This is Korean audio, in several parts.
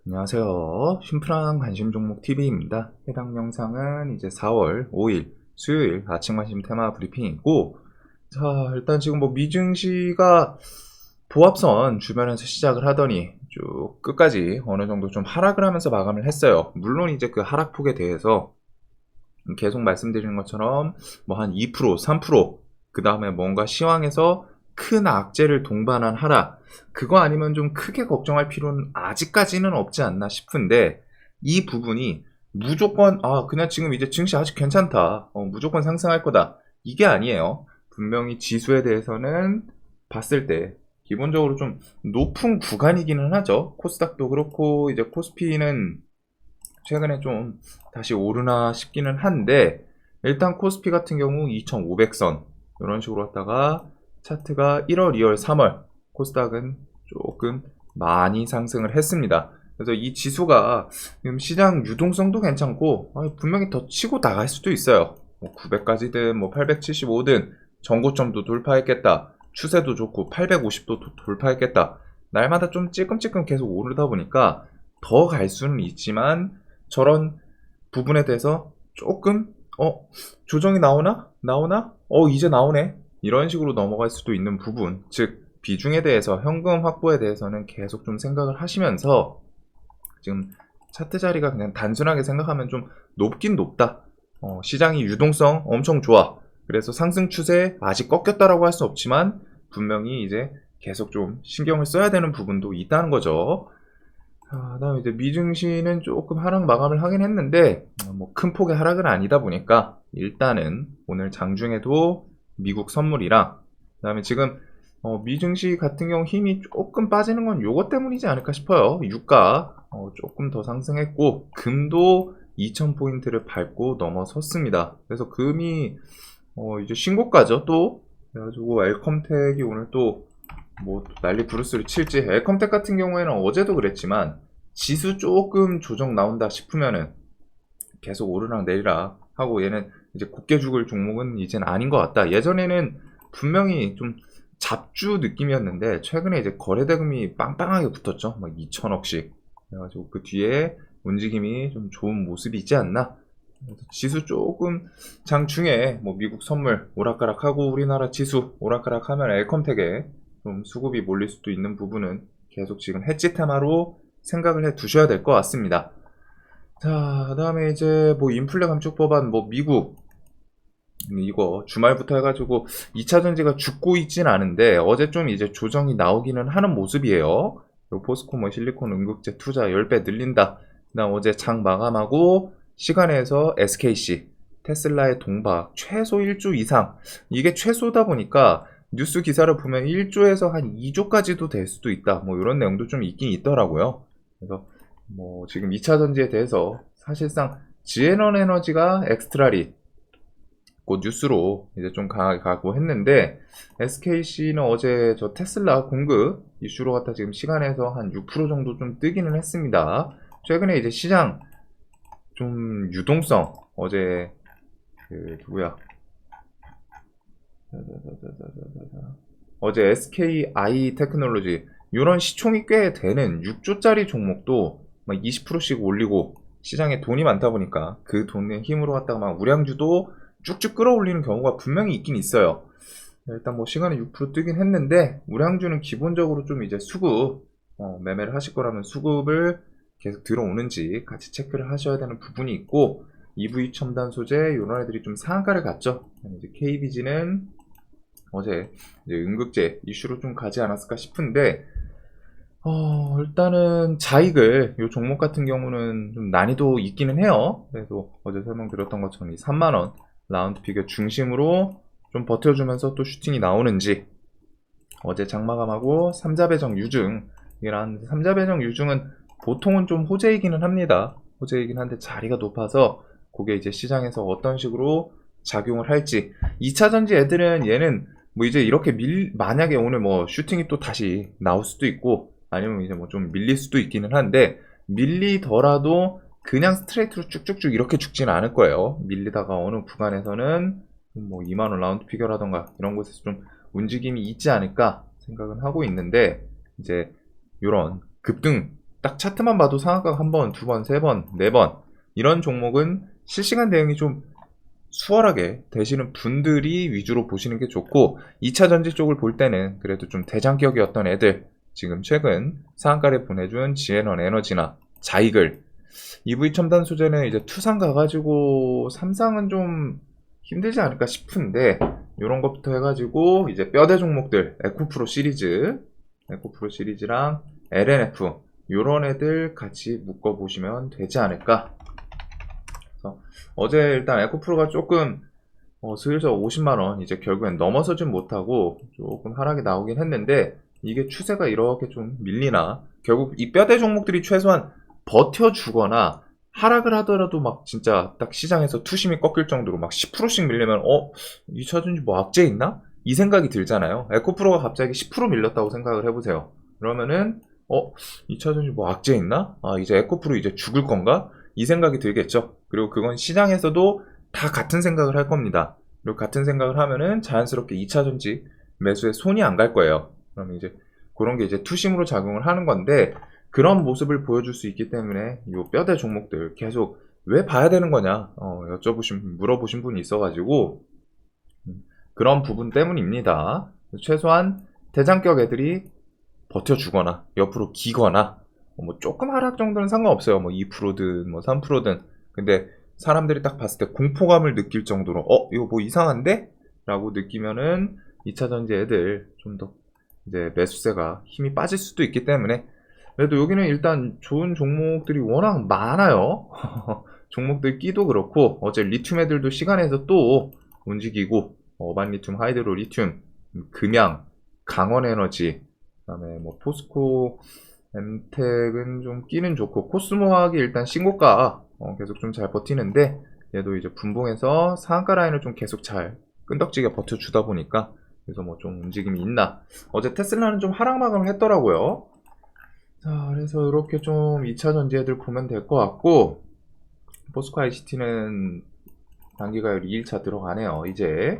안녕하세요. 심플한 관심 종목 TV입니다. 해당 영상은 이제 4월 5일 수요일 아침 관심 테마 브리핑이고, 자, 일단 지금 뭐 미증시가 보합선 주변에서 시작을 하더니 쭉 끝까지 어느 정도 좀 하락을 하면서 마감을 했어요. 물론 이제 그 하락폭에 대해서 계속 말씀드리는 것처럼 뭐 한 2%, 3%, 그 다음에 뭔가 시황에서 큰 악재를 동반한 하락, 그거 아니면 좀 크게 걱정할 필요는 아직까지는 없지 않나 싶은데, 이 부분이 무조건 그냥 지금 이제 증시 아직 괜찮다, 무조건 상승할 거다, 이게 아니에요. 분명히 지수에 대해서는 봤을 때 기본적으로 좀 높은 구간이기는 하죠. 코스닥도 그렇고 이제 코스피는 최근에 좀 다시 오르나 싶기는 한데, 일단 코스피 같은 경우 2500선 이런 식으로 왔다가 차트가 1월, 2월, 3월, 코스닥은 조금 많이 상승을 했습니다. 그래서 이 지수가 지금 시장 유동성도 괜찮고 분명히 더 치고 나갈 수도 있어요. 뭐 900까지든 뭐 875든 전고점도 돌파했겠다. 추세도 좋고 850도 돌파했겠다. 날마다 좀 찔끔찔끔 계속 오르다 보니까 더 갈 수는 있지만, 저런 부분에 대해서 조금 조정이 나오나 이제 나오네, 이런 식으로 넘어갈 수도 있는 부분, 즉 비중에 대해서, 현금 확보에 대해서는 계속 좀 생각을 하시면서, 지금 차트 자리가 그냥 단순하게 생각하면 좀 높긴 높다, 시장이 유동성 엄청 좋아, 그래서 상승 추세 아직 꺾였다라고 할 수 없지만 분명히 이제 계속 좀 신경을 써야 되는 부분도 있다는 거죠. 그다음에 이제 미증시는 조금 하락 마감을 하긴 했는데, 뭐 큰 폭의 하락은 아니다 보니까 일단은 오늘 장중에도 미국 선물이랑, 그다음에 지금 미증시 같은 경우 힘이 조금 빠지는 건 요것 때문이지 않을까 싶어요. 유가 조금 더 상승했고, 금도 2000포인트를 밟고 넘어섰습니다. 그래서 금이 이제 신고가죠 또. 그래가지고 엘컴텍이 오늘 또 뭐 난리 부르스를 칠지. 엘컴텍 같은 경우에는 어제도 그랬지만 지수 조금 조정 나온다 싶으면은 계속 오르락 내리락 하고, 얘는 이제 굳게 죽을 종목은 이젠 아닌 것 같다. 예전에는 분명히 좀 잡주 느낌이었는데 최근에 이제 거래대금이 빵빵하게 붙었죠. 막 2천억씩. 그래가지고 그 뒤에 움직임이 좀 좋은 모습이 있지 않나. 지수 조금 장중에 뭐 미국 선물 오락가락하고 우리나라 지수 오락가락하면 엘컴텍에 좀 수급이 몰릴 수도 있는 부분은 계속 지금 해지 테마로 생각을 해 두셔야 될 것 같습니다. 자, 그 다음에 이제 뭐 인플레 감축 법안, 뭐 미국 이거 주말부터 해가지고 2차 전지가 죽고 있진 않은데 어제 좀 이제 조정이 나오기는 하는 모습이에요. 포스코 뭐 실리콘 응급제 투자 10배 늘린다. 그다음 어제 장 마감하고 시간에서 SKC 테슬라의 동박 최소 1조 이상, 이게 최소다 보니까 뉴스 기사를 보면 1조에서 한 2조까지도 될 수도 있다, 뭐 이런 내용도 좀 있긴 있더라고요. 그래서 뭐 지금 2차 전지에 대해서 사실상 지에넌 에너지가 엑스트라리 그 뉴스로 이제 좀 강하게 가고 했는데, SKC는 어제 저 테슬라 공급 이슈로 갖다 지금 시간에서 한 6% 정도 좀 뜨기는 했습니다. 최근에 이제 시장 좀 유동성, 어제 그 누구야, 어제 SKI 테크놀로지 이런 시총이 꽤 되는 6조짜리 종목도 막 20%씩 올리고, 시장에 돈이 많다 보니까 그 돈의 힘으로 갖다가 막 우량주도 쭉쭉 끌어올리는 경우가 분명히 있긴 있어요. 일단 뭐 시간에 6% 뜨긴 했는데, 우량주는 기본적으로 좀 이제 수급 매매를 하실 거라면 수급을 계속 들어오는지 같이 체크를 하셔야 되는 부분이 있고, EV 첨단 소재 이런 애들이 좀 상한가를 갔죠. 이제 KBG는 어제 이제 응급제 이슈로 좀 가지 않았을까 싶은데, 일단은 자익을, 요 종목 같은 경우는 좀 난이도 있기는 해요. 그래서 어제 설명드렸던 것처럼 이 3만원 라운드 피겨 중심으로 좀 버텨주면서 또 슈팅이 나오는지. 어제 장마감하고 삼자배정 유증, 이란 삼자배정 유증은 보통은 좀 호재이기는 합니다. 호재이긴 한데 자리가 높아서 그게 이제 시장에서 어떤 식으로 작용을 할지. 2차 전지 애들은 얘는 뭐 이제 이렇게 만약에 오늘 뭐 슈팅이 또 다시 나올 수도 있고 아니면 이제 뭐 좀 밀릴 수도 있기는 한데, 밀리더라도 그냥 스트레이트로 쭉쭉쭉 이렇게 죽지는 않을 거예요. 밀리다가 어느 구간에서는 뭐 2만원 라운드 피겨라던가 이런 곳에서 좀 움직임이 있지 않을까 생각은 하고 있는데, 이제 이런 급등 딱 차트만 봐도 상한가가 한 번, 두 번, 세 번, 네 번 이런 종목은 실시간 대응이 좀 수월하게 되시는 분들이 위주로 보시는 게 좋고, 2차 전지 쪽을 볼 때는 그래도 좀 대장격이었던 애들, 지금 최근 상한가를 보내준 지앤원 에너지나 자이글, EV 첨단 소재는 이제 투상 가가지고 삼상은 좀 힘들지 않을까 싶은데, 이런 것부터 해가지고 이제 뼈대 종목들, 에코프로 시리즈랑 LNF 요런 애들 같이 묶어보시면 되지 않을까. 그래서 어제 일단 에코프로가 조금 슬슬 50만원 이제 결국엔 넘어서진 못하고 조금 하락이 나오긴 했는데, 이게 추세가 이렇게 좀 밀리나, 결국 이 뼈대 종목들이 최소한 버텨주거나 하락을 하더라도 막 진짜 딱 시장에서 투심이 꺾일 정도로 막 10%씩 밀리면 2차전지 뭐 악재 있나? 이 생각이 들잖아요. 에코프로가 갑자기 10% 밀렸다고 생각을 해보세요. 그러면은 2차전지 뭐 악재 있나? 아, 이제 에코프로 이제 죽을 건가? 이 생각이 들겠죠. 그리고 그건 시장에서도 다 같은 생각을 할 겁니다. 그리고 같은 생각을 하면은 자연스럽게 2차전지 매수에 손이 안 갈 거예요. 그러면 이제 그런 게 이제 투심으로 작용을 하는 건데, 그런 모습을 보여줄 수 있기 때문에 이 뼈대 종목들 계속 왜 봐야 되는 거냐 물어보신 분이 있어가지고 그런 부분 때문입니다. 최소한 대장격 애들이 버텨주거나 옆으로 기거나 뭐 조금 하락 정도는 상관없어요. 뭐 2%든 뭐 3%든. 근데 사람들이 딱 봤을 때 공포감을 느낄 정도로 이거 뭐 이상한데? 라고 느끼면은 2차 전지 애들 좀 더 이제 매수세가 힘이 빠질 수도 있기 때문에, 그래도 여기는 일단 좋은 종목들이 워낙 많아요. 종목들 끼도 그렇고, 어제 리튬 애들도 시간에서 또 움직이고, 어반 리튬, 하이드로 리튬, 금양, 강원 에너지, 그다음에 뭐 포스코, 엠텍은 좀 끼는 좋고, 코스모화학이 일단 신고가 계속 좀 잘 버티는데, 얘도 이제 분봉해서 상한가 라인을 좀 계속 잘 끈덕지게 버텨주다 보니까, 그래서 뭐 좀 움직임이 있나. 어제 테슬라는 좀 하락 마감을 했더라고요. 자, 그래서 이렇게 좀 2차 전지 애들 보면 될 것 같고, 포스코 ICT는 단기가율 2일차 들어가네요, 이제.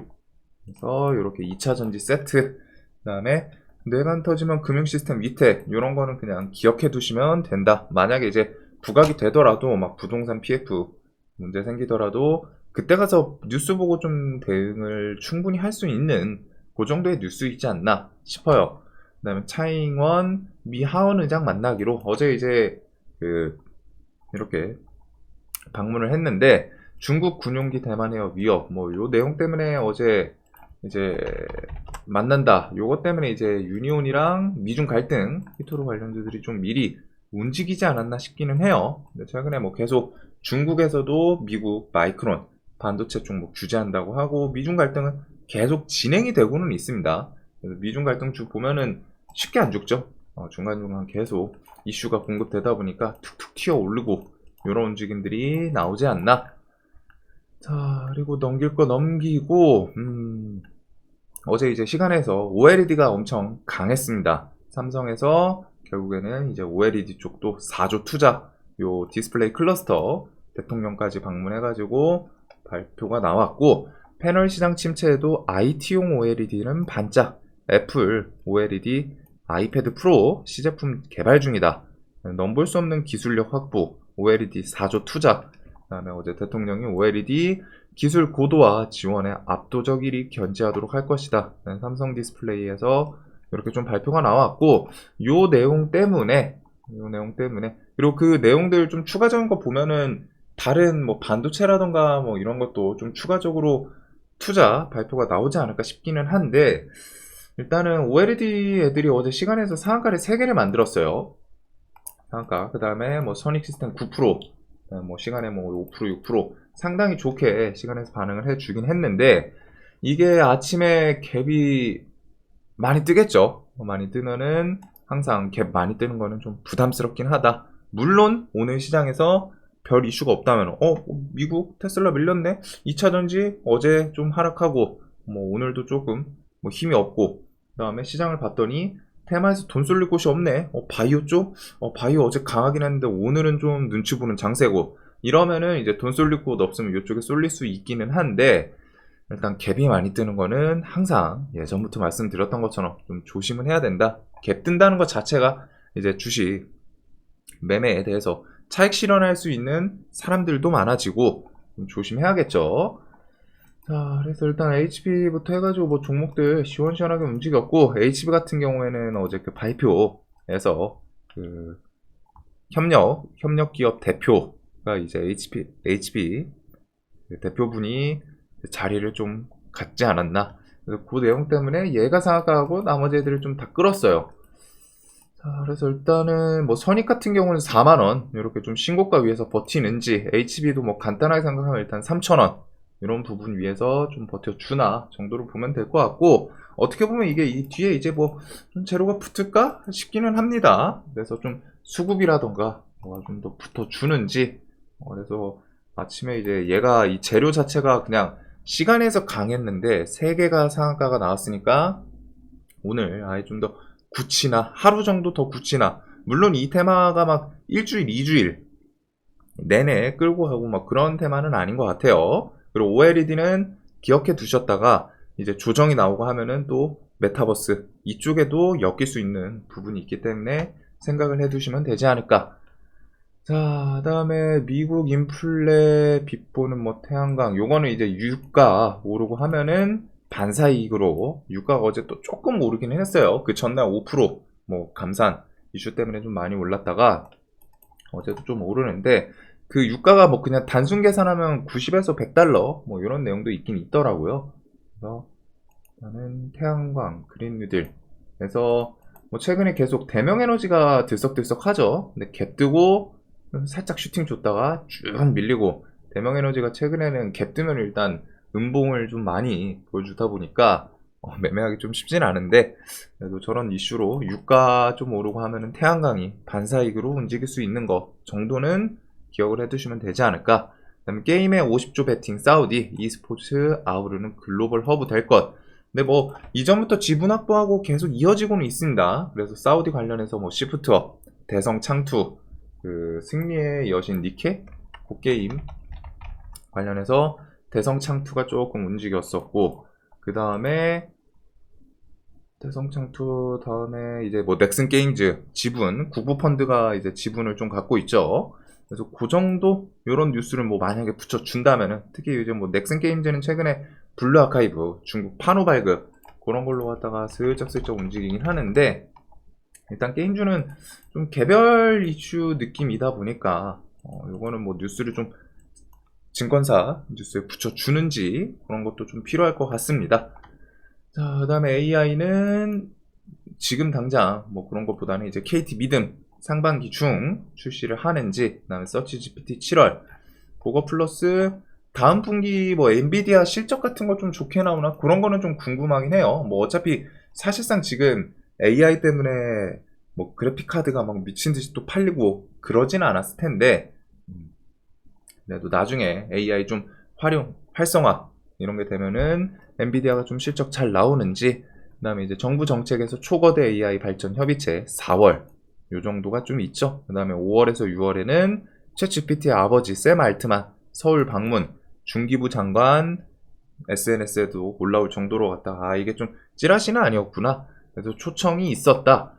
그래서 이렇게 2차 전지 세트, 그 다음에 뇌관 터지면 금융시스템 위택, 이런 거는 그냥 기억해 두시면 된다. 만약에 이제 부각이 되더라도, 막 부동산 PF 문제 생기더라도, 그때 가서 뉴스 보고 좀 대응을 충분히 할 수 있는 그 정도의 뉴스 있지 않나 싶어요. 그 다음에 차잉원, 미 하원 의장 만나기로 어제 이제 이렇게 방문을 했는데, 중국 군용기 대만 해역 위협 뭐 요 내용 때문에 어제 이제 만난다. 요것 때문에 이제 유니온이랑 미중 갈등 히토로 관련주들이 좀 미리 움직이지 않았나 싶기는 해요. 근데 최근에 뭐 계속 중국에서도 미국 마이크론 반도체 종목 규제한다고 하고, 미중 갈등은 계속 진행이 되고는 있습니다. 그래서 미중 갈등 쭉 보면은 쉽게 안 죽죠. 중간중간 계속 이슈가 공급되다 보니까 툭툭 튀어 오르고 이런 움직임들이 나오지 않나. 자, 그리고 넘길 거 넘기고, 어제 이제 시간에서 OLED가 엄청 강했습니다. 삼성에서 결국에는 이제 OLED 쪽도 4조 투자, 요 디스플레이 클러스터 대통령까지 방문해가지고 발표가 나왔고, 패널 시장 침체에도 IT용 OLED는 반짝, 애플 OLED 아이패드 프로 시제품 개발 중이다. 넘볼 수 없는 기술력 확보, OLED 4조 투자. 그 다음에 어제 대통령이 OLED 기술 고도화 지원에 압도적 1위 견지하도록 할 것이다. 삼성 디스플레이에서 이렇게 좀 발표가 나왔고, 요 내용 때문에, 그리고 그 내용들 좀 추가적인 거 보면은 다른 뭐 반도체라던가 뭐 이런 것도 좀 추가적으로 투자 발표가 나오지 않을까 싶기는 한데, 일단은 OLED 애들이 어제 시간에서 상한가를 3개를 만들었어요. 상한가. 그 다음에 뭐 선익 시스템 9%, 뭐 시간에 뭐 5%, 6% 상당히 좋게 시간에서 반응을 해주긴 했는데, 이게 아침에 갭이 많이 뜨겠죠. 많이 뜨면은 항상 갭 많이 뜨는 거는 좀 부담스럽긴 하다. 물론 오늘 시장에서 별 이슈가 없다면 미국 테슬라 밀렸네, 2차 전지 어제 좀 하락하고 뭐 오늘도 조금 뭐 힘이 없고, 그 다음에 시장을 봤더니 테마에서 돈 쏠릴 곳이 없네. 바이오 쪽? 바이오 어제 강하긴 했는데 오늘은 좀 눈치 보는 장세고, 이러면은 이제 돈 쏠릴 곳 없으면 이쪽에 쏠릴 수 있기는 한데, 일단 갭이 많이 뜨는 거는 항상 예전부터 말씀드렸던 것처럼 좀 조심은 해야 된다. 갭 뜬다는 것 자체가 이제 주식 매매에 대해서 차익 실현할 수 있는 사람들도 많아지고 좀 조심해야겠죠. 자, 그래서 일단 HB부터 해가지고 뭐 종목들 시원시원하게 움직였고, HB 같은 경우에는 어제 그 발표에서 그 협력 기업 대표가 이제 HB 대표분이 자리를 좀 갖지 않았나. 그래서 그 내용 때문에 얘가 상한가하고 나머지 애들을 좀 다 끌었어요. 자, 그래서 일단은 뭐 선익 같은 경우는 4만원 이렇게 좀 신고가 위에서 버티는지, HB도 뭐 간단하게 생각하면 일단 3천원 이런 부분 위에서 좀 버텨주나 정도로 보면 될 것 같고, 어떻게 보면 이게 이 뒤에 이제 뭐 좀 재료가 붙을까 싶기는 합니다. 그래서 좀 수급이라던가 뭐가 좀 더 붙어주는지. 그래서 아침에 이제 얘가 이 재료 자체가 그냥 시간에서 강했는데 3개가 상한가가 나왔으니까 오늘 아예 좀 더 굳히나 하루 정도 더 굳히나, 물론 이 테마가 막 일주일 2주일 내내 끌고 가고 막 그런 테마는 아닌 것 같아요. 그리고 OLED는 기억해 두셨다가 이제 조정이 나오고 하면은 또 메타버스 이쪽에도 엮일 수 있는 부분이 있기 때문에 생각을 해 두시면 되지 않을까. 자, 그다음에 미국 인플레 빗보는 뭐 태양광, 요거는 이제 유가 오르고 하면은 반사이익으로, 유가가 어제 또 조금 오르기는 했어요. 그 전날 5% 감산 이슈 때문에 좀 많이 올랐다가 어제도 좀 오르는데, 그 유가가 뭐 그냥 단순 계산하면 90에서 100달러 뭐 이런 내용도 있긴 있더라고요. 그래서 나는 태양광, 그린 뉴딜. 그래서 뭐 최근에 계속 대명에너지가 들썩들썩하죠. 근데 갭 뜨고 살짝 슈팅 줬다가 쭉 밀리고, 대명에너지가 최근에는 갭 뜨면 일단 음봉을 좀 많이 보여주다 보니까 매매하기 좀 쉽진 않은데, 그래도 저런 이슈로 유가 좀 오르고 하면은 태양광이 반사익으로 움직일 수 있는 거 정도는 기억을 해두시면 되지 않을까. 그다음에 게임의 50조 베팅 사우디, e스포츠 아우르는 글로벌 허브 될 것. 근데 뭐 이전부터 지분 확보하고 계속 이어지고는 있습니다. 그래서 사우디 관련해서 뭐 시프트업, 대성 창투, 그 승리의 여신 니케 그 게임 관련해서 대성 창투가 조금 움직였었고, 그 다음에 대성 창투 다음에 이제 뭐 넥슨 게임즈 지분, 국부 펀드가 이제 지분을 좀 갖고 있죠. 그래서 그 정도 이런 뉴스를 뭐 만약에 붙여준다면은, 특히 이제 뭐 넥슨 게임즈는 최근에 블루 아카이브, 중국 판호 발급 그런 걸로 갖다가 슬쩍슬쩍 움직이긴 하는데, 일단 게임주는 좀 개별 이슈 느낌이다 보니까 요거는 뭐 뉴스를 좀 증권사 뉴스에 붙여주는지 그런 것도 좀 필요할 것 같습니다. 자, 그 다음에 AI는 지금 당장 뭐 그런 것보다는 이제 KT 믿음 상반기 중 출시를 하는지, 그 다음에 서치 GPT 7월 그거 플러스 다음 분기 뭐 엔비디아 실적 같은 거 좀 좋게 나오나 그런 거는 좀 궁금하긴 해요. 뭐 어차피 사실상 지금 AI 때문에 뭐 그래픽 카드가 막 미친 듯이 또 팔리고 그러진 않았을 텐데, 그래도 나중에 AI 좀 활성화 이런 게 되면은 엔비디아가 좀 실적 잘 나오는지, 그 다음에 이제 정부 정책에서 초거대 AI 발전 협의체 4월 요 정도가 좀 있죠. 그 다음에 5월에서 6월에는 챗GPT의 아버지 샘 알트만 서울 방문, 중기부 장관 SNS에도 올라올 정도로 갔다가 이게 좀 찌라시는 아니었구나. 그래서 초청이 있었다.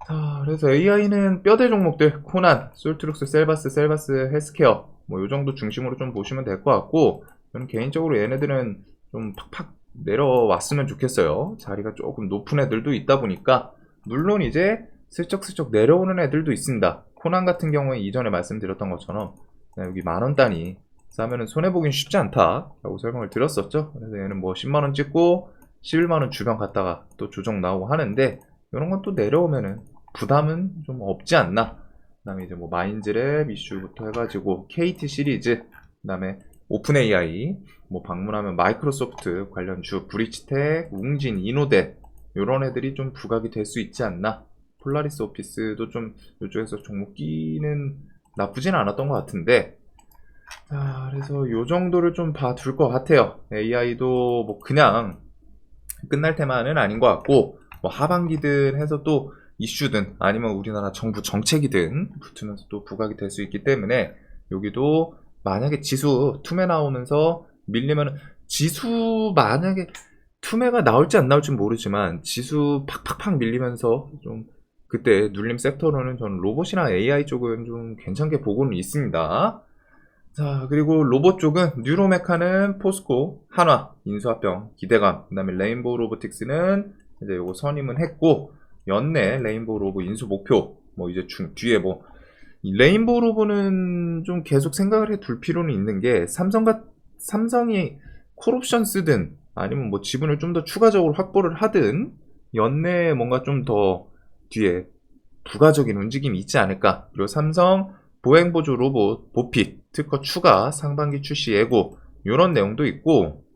자, 그래서 AI는 뼈대 종목들 코난, 솔트룩스, 셀바스, 헬스케어 뭐 요 정도 중심으로 좀 보시면 될 것 같고, 저는 개인적으로 얘네들은 좀 팍팍 내려왔으면 좋겠어요. 자리가 조금 높은 애들도 있다 보니까. 물론 이제 슬쩍슬쩍 내려오는 애들도 있습니다. 코난 같은 경우에 이전에 말씀드렸던 것처럼 여기 만원 단위 싸면은 손해보긴 쉽지 않다라고 설명을 드렸었죠. 그래서 얘는 뭐 10만원 찍고 11만원 주변 갔다가 또 조정 나오고 하는데, 이런 건 또 내려오면은 부담은 좀 없지 않나. 그 다음에 이제 뭐 마인즈랩 이슈부터 해가지고 KT 시리즈, 그 다음에 오픈 AI, 뭐 방문하면 마이크로소프트 관련주, 브리치텍, 웅진, 이노댓 요런 애들이 좀 부각이 될 수 있지 않나. 폴라리스 오피스도 좀 이쪽에서 종목 끼는 나쁘진 않았던 것 같은데, 자, 그래서 요 정도를 좀 봐둘 것 같아요. AI도 뭐 그냥 끝날 테마는 아닌 것 같고, 뭐 하반기든 해서 또 이슈든 아니면 우리나라 정부 정책이든 붙으면서 또 부각이 될 수 있기 때문에, 여기도 만약에 지수 투매 나오면서 밀리면, 지수 만약에 투매가 나올지 안 나올지 모르지만 지수 팍팍팍 밀리면서 좀 그때 눌림 섹터로는 저는 로봇이나 AI 쪽은 좀 괜찮게 보고는 있습니다. 자, 그리고 로봇 쪽은 뉴로메카는 포스코, 한화, 인수합병, 기대감, 그 다음에 레인보우 로보틱스는 이제 요거 선임은 했고, 연내 레인보우 로보 인수 목표, 뭐 이제 뒤에 뭐, 이 레인보우 로보는 좀 계속 생각을 해 둘 필요는 있는 게, 삼성이 콜옵션 쓰든, 아니면 뭐 지분을 좀 더 추가적으로 확보를 하든, 연내에 뭔가 좀 더 뒤에 부가적인 움직임이 있지 않을까. 그리고 삼성 보행보조 로봇 보핏 특허 추가 상반기 출시 예고 이런 내용도 있고,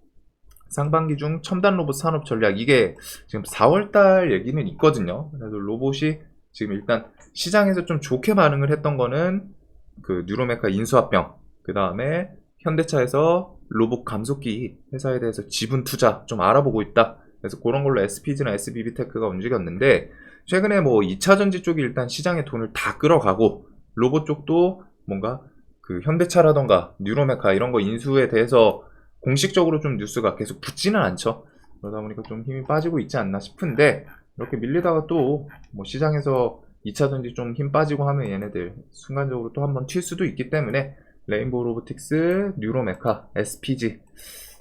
상반기 중 첨단 로봇 산업 전략, 이게 지금 4월달 얘기는 있거든요. 그래서 로봇이 지금 일단 시장에서 좀 좋게 반응을 했던 거는 그 뉴로메카 인수합병, 그 다음에 현대차에서 로봇 감속기 회사에 대해서 지분 투자 좀 알아보고 있다. 그래서 그런 걸로 SPG나 SBB테크가 움직였는데, 최근에 뭐 2차 전지 쪽이 일단 시장에 돈을 다 끌어가고, 로봇 쪽도 뭔가 그 현대차라던가 뉴로메카 이런 거 인수에 대해서 공식적으로 좀 뉴스가 계속 붙지는 않죠. 그러다 보니까 좀 힘이 빠지고 있지 않나 싶은데, 이렇게 밀리다가 또 뭐 시장에서 2차 전지 좀 힘 빠지고 하면 얘네들 순간적으로 또 한번 튈 수도 있기 때문에, 레인보우 로보틱스, 뉴로메카, SPG,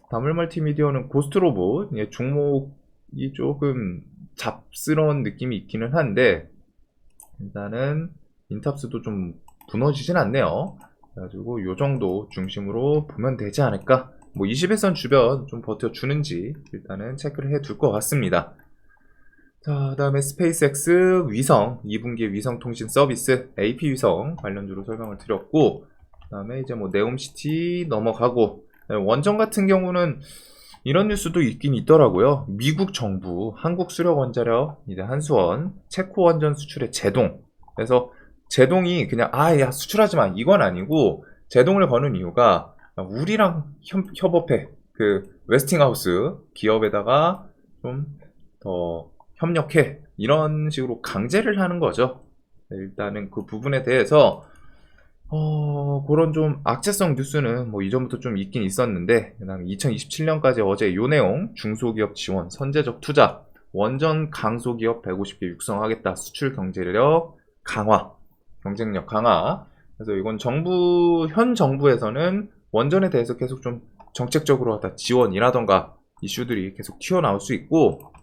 다물 멀티미디어는 고스트 로봇, 종목이 조금 잡스러운 느낌이 있기는 한데, 일단은 인탑스도 좀 무너지진 않네요. 그래가지고 요 정도 중심으로 보면 되지 않을까. 뭐 21선 주변 좀 버텨주는지 일단은 체크를 해 둘 것 같습니다. 자, 다음에 스페이스X 위성 2분기 위성 통신 서비스 AP 위성 관련주로 설명을 드렸고, 그 다음에 이제 뭐 네옴시티 넘어가고, 원전 같은 경우는 이런 뉴스도 있긴 있더라고요. 미국 정부 한국 수력 원자력 이제 한수원 체코 원전 수출의 제동. 그래서 제동이 그냥 야 수출하지 마 이건 아니고, 제동을 거는 이유가 우리랑 협업해, 그 웨스팅하우스 기업에다가 좀 더 협력해, 이런 식으로 강제를 하는 거죠. 일단은 그 부분에 대해서 그런 좀 악재성 뉴스는 뭐 이전부터 좀 있긴 있었는데, 그다음에 2027년까지 어제 요 내용, 중소기업 지원, 선제적 투자, 원전 강소기업 150개 육성하겠다, 수출 경제력 강화, 경쟁력 강화. 그래서 이건 현 정부에서는 원전에 대해서 계속 좀 정책적으로 하다 지원이라던가 이슈들이 계속 튀어나올 수 있고,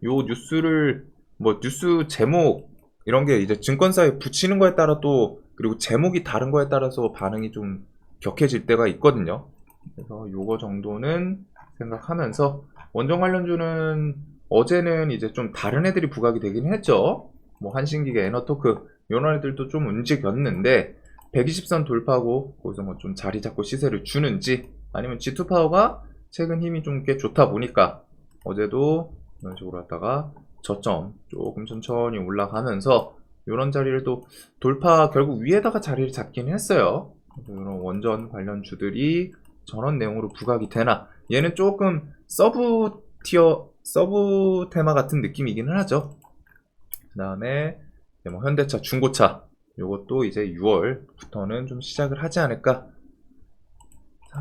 요 뉴스를 뭐 뉴스 제목 이런 게 이제 증권사에 붙이는 거에 따라 또, 그리고 제목이 다른 거에 따라서 반응이 좀 격해질 때가 있거든요. 그래서 요거 정도는 생각하면서, 원전 관련주는 어제는 이제 좀 다른 애들이 부각이 되긴 했죠. 뭐 한신기계, 에너토크 이런 애들도 좀 움직였는데, 120선 돌파하고 거기서 뭐 좀 자리 잡고 시세를 주는지, 아니면 G2파워가 최근 힘이 좀 꽤 좋다 보니까 어제도 이런 식으로 왔다가 저점 조금 천천히 올라가면서 이런 자리를 또 돌파, 결국 위에다가 자리를 잡긴 했어요. 이런 원전 관련 주들이 저런 내용으로 부각이 되나, 얘는 조금 서브 테마 같은 느낌이기는 하죠. 그 다음에 뭐 현대차, 중고차 요것도 이제 6월부터는 좀 시작을 하지 않을까. 자,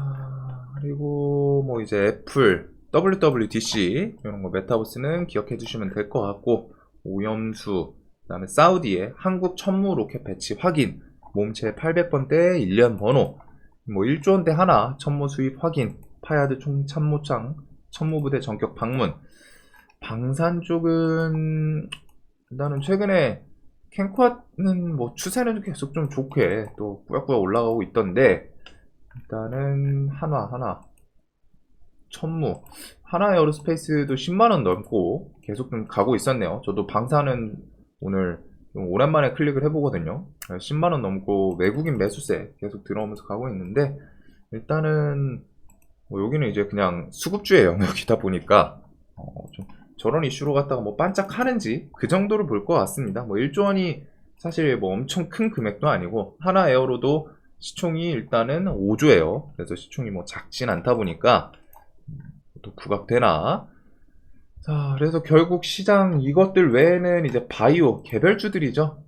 그리고 뭐 이제 애플, WWDC 이런 거 메타버스는 기억해 주시면 될 것 같고, 오염수, 그 다음에 사우디의 한국 천무 로켓 배치 확인, 몸체 800번대 1년 번호, 뭐 1조 원대 하나 천무 수입 확인, 파야드 총참모장 천무부대 전격 방문. 방산 쪽은 나는 최근에 캔코아는 뭐 추세는 계속 좀 좋게 또 꾸역꾸역 올라가고 있던데, 일단은 한화 천무, 하나 에어로스페이스도 10만원 넘고 계속 좀 가고 있었네요. 저도 방사는 오늘 좀 오랜만에 클릭을 해보거든요. 10만원 넘고 외국인 매수세 계속 들어오면서 가고 있는데, 일단은 뭐 여기는 이제 그냥 수급주의 영역이다 보니까 좀 저런 이슈로 갖다가 뭐 반짝하는지 그 정도로 볼 것 같습니다. 뭐 1조 원이 사실 뭐 엄청 큰 금액도 아니고, 하나 에어로도 시총이 일단은 5조예요. 그래서 시총이 뭐 작진 않다 보니까 또 부각되나. 자, 그래서 결국 시장 이것들 외에는 이제 바이오 개별주들이죠.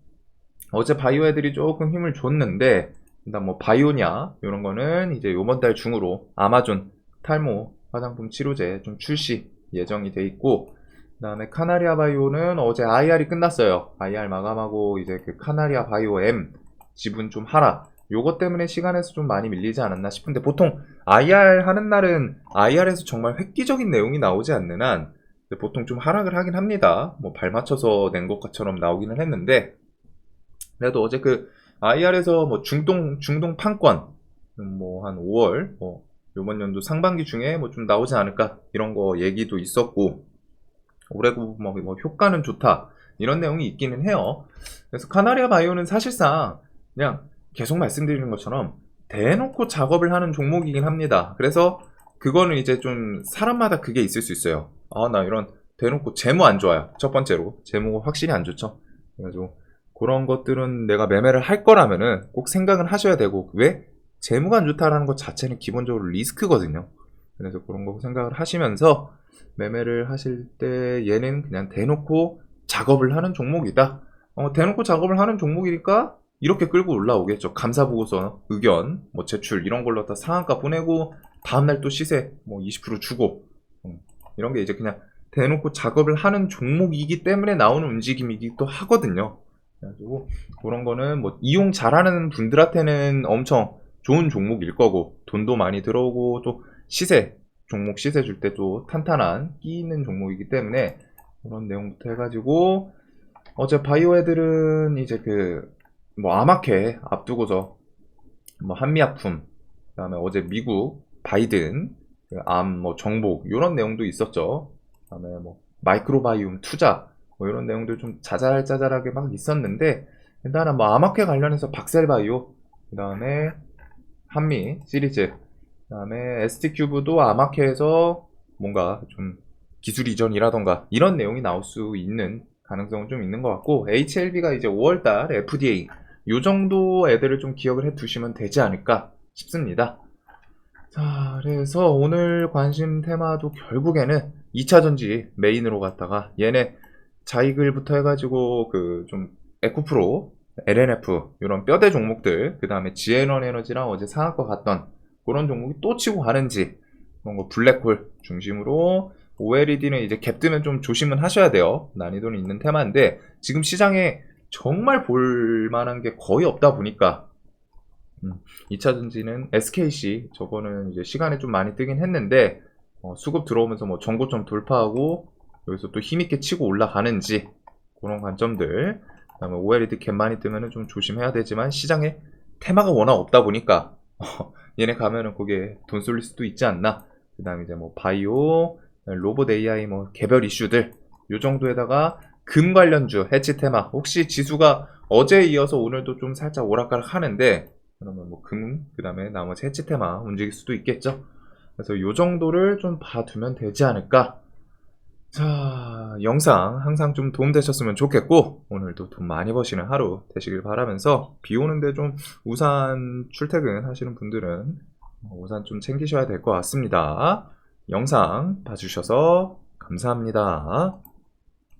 어제 바이오 애들이 조금 힘을 줬는데, 일단 뭐 바이오냐 이런 거는 이제 이번 달 중으로 아마존 탈모 화장품 치료제 좀 출시 예정이 돼 있고, 그다음에 카나리아 바이오는 어제 IR이 끝났어요. IR 마감하고 이제 그 카나리아 바이오 M 지분 좀 하락. 요것 때문에 시간에서 좀 많이 밀리지 않았나 싶은데 보통 IR 하는 날은 IR에서 정말 획기적인 내용이 나오지 않는 한 보통 좀 하락을 하긴 합니다. 뭐 발 맞춰서 낸 것처럼 나오기는 했는데 그래도 어제 그 IR에서 뭐 중동 판권 뭐 한 5월 뭐 요번 연도 상반기 중에 뭐 좀 나오지 않을까 이런 거 얘기도 있었고 올해고 뭐 효과는 좋다 이런 내용이 있기는 해요. 그래서 카나리아 바이오는 사실상 그냥 계속 말씀드리는 것처럼 대놓고 작업을 하는 종목이긴 합니다. 그래서 그거는 이제 좀 사람마다 그게 있을 수 있어요. 아, 나 이런 대놓고 재무 안 좋아요. 첫 번째로 재무가 확실히 안 좋죠. 그래가지고 그런 것들은 내가 매매를 할 거라면은 꼭 생각은 하셔야 되고 왜? 재무가 안 좋다라는 것 자체는 기본적으로 리스크거든요. 그래서 그런 거 생각을 하시면서 매매를 하실 때 얘는 그냥 대놓고 작업을 하는 종목이다. 대놓고 작업을 하는 종목이니까 이렇게 끌고 올라오겠죠. 감사보고서, 의견, 뭐 제출 이런 걸로 다 상한가 보내고 다음날 또 시세 뭐 20% 주고 이런 게 이제 그냥 대놓고 작업을 하는 종목이기 때문에 나오는 움직임이기도 하거든요. 그래가지고 그런 거는 뭐 이용 잘하는 분들한테는 엄청 좋은 종목일 거고 돈도 많이 들어오고 또 시세 종목 시세 줄 때 또 탄탄한 끼 있는 종목이기 때문에 그런 내용부터 해가지고 어제 바이오 애들은 이제 그 뭐 아마케 앞두고서 뭐 한미약품 그다음에 어제 미국 바이든 그 암 뭐 정복 이런 내용도 있었죠. 그다음에 뭐 마이크로바이옴 투자 뭐 이런 내용들 좀 자잘자잘하게 막 있었는데 일단은 뭐 아마케 관련해서 박셀바이오 그다음에 한미 시리즈 그다음에 ST큐브도 아마케에서 뭔가 좀 기술 이전이라던가 이런 내용이 나올 수 있는 가능성은 좀 있는 것 같고 HLB가 이제 5월달 FDA 요 정도 애들을 좀 기억을 해 두시면 되지 않을까 싶습니다. 자, 그래서 오늘 관심 테마도 결국에는 2차전지 메인으로 갔다가 얘네 자이글부터 해가지고 그 좀 에코프로, LNF 이런 뼈대 종목들 그 다음에 지에넌 에너지랑 어제 상한가 갔던 그런 종목이 또 치고 가는지 그런 거 블랙홀 중심으로 OLED는 이제 갭 뜨면 좀 조심은 하셔야 돼요. 난이도는 있는 테마인데 지금 시장에 정말 볼 만한 게 거의 없다 보니까 2차전지는 SKC 저거는 이제 시간에 좀 많이 뜨긴 했는데 수급 들어오면서 뭐 전고점 돌파하고 여기서 또 힘있게 치고 올라가는지 그런 관점들 그다음에 OLED 갭 많이 뜨면은 좀 조심해야 되지만 시장에 테마가 워낙 없다 보니까 얘네 가면은 거기에 돈 쏠릴 수도 있지 않나. 그다음에 이제 뭐 바이오, 로봇 AI 뭐 개별 이슈들 요 정도에다가 금 관련주 해치 테마 혹시 지수가 어제에 이어서 오늘도 좀 살짝 오락가락 하는데 그러면 뭐 금 그다음에 나머지 해치 테마 움직일 수도 있겠죠. 그래서 요 정도를 좀 봐두면 되지 않을까. 자, 영상 항상 좀 도움되셨으면 좋겠고 오늘도 돈 많이 버시는 하루 되시길 바라면서 비 오는데 좀 우산 출퇴근 하시는 분들은 우산 좀 챙기셔야 될 것 같습니다. 영상 봐주셔서 감사합니다.